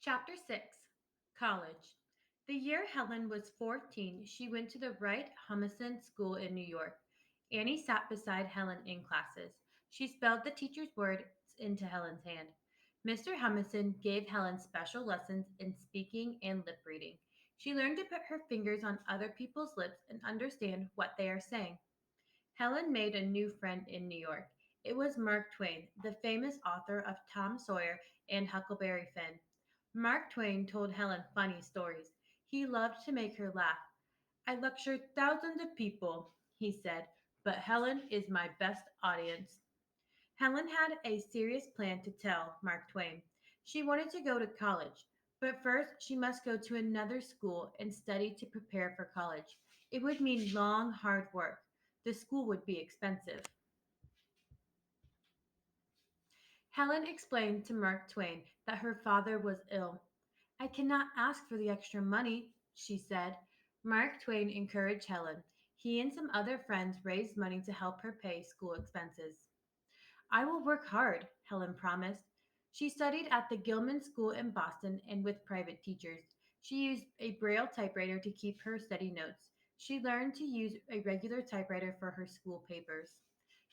Chapter 6 College. The year Helen was 14, she went to the Wright Humason School in New York. Annie sat beside Helen in classes. She spelled the teacher's words into Helen's hand. Mr. Humason gave Helen special lessons in speaking and lip reading. She learned to put her fingers on other people's lips and understand what they are saying. Helen made a new friend in New York. It was Mark Twain, the famous author of Tom Sawyer and Huckleberry Finn. Mark Twain told Helen funny stories. He loved to make her laugh. I lectured thousands of people, he said, but Helen is my best audience. Helen had a serious plan to tell Mark Twain. She wanted to go to college, but first she must go to another school and study to prepare for college. It would mean long, hard work. The school would be expensive. Helen explained to Mark Twain that her father was ill. I cannot ask for the extra money, she said. Mark Twain encouraged Helen. He and some other friends raised money to help her pay school expenses. I will work hard, Helen promised. She studied at the Gilman School in Boston and with private teachers. She used a Braille typewriter to keep her study notes. She learned to use a regular typewriter for her school papers.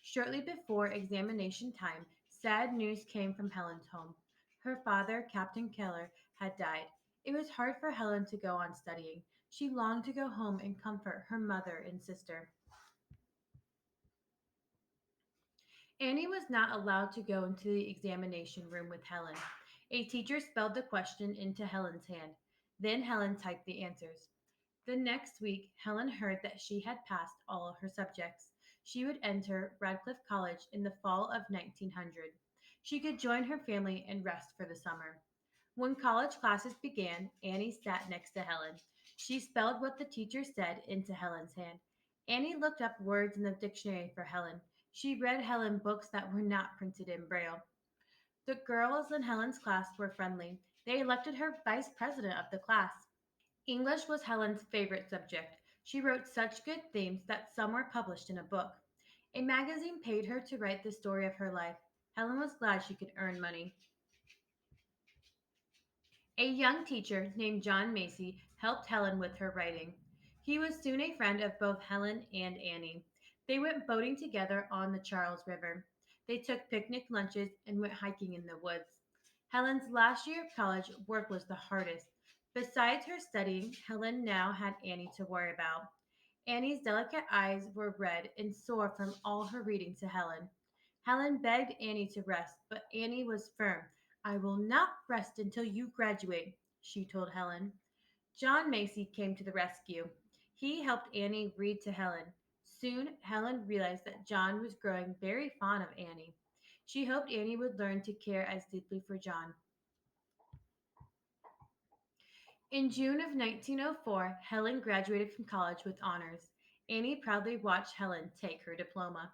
Shortly before examination time, sad news came from Helen's home. Her father, Captain Keller, had died. It was hard for Helen to go on studying. She longed to go home and comfort her mother and sister. Annie was not allowed to go into the examination room with Helen. A teacher spelled the question into Helen's hand. Then Helen typed the answers. The next week, Helen heard that she had passed all her subjects. She would enter Radcliffe College in the fall of 1900. She could join her family and rest for the summer. When college classes began, Annie sat next to Helen. She spelled what the teacher said into Helen's hand. Annie looked up words in the dictionary for Helen. She read Helen books that were not printed in Braille. The girls in Helen's class were friendly. They elected her vice president of the class. English was Helen's favorite subject. She wrote such good themes that some were published in a book. A magazine paid her to write the story of her life. Helen was glad she could earn money. A young teacher named John Macy helped Helen with her writing. He was soon a friend of both Helen and Annie. They went boating together on the Charles River. They took picnic lunches and went hiking in the woods. Helen's last year of college work was the hardest. Besides her studying, Helen now had Annie to worry about. Annie's delicate eyes were red and sore from all her reading to Helen. Helen begged Annie to rest, but Annie was firm. I will not rest until you graduate, she told Helen. John Macy came to the rescue. He helped Annie read to Helen. Soon, Helen realized that John was growing very fond of Annie. She hoped Annie would learn to care as deeply for John. In June of 1904, Helen graduated from college with honors. Annie proudly watched Helen take her diploma.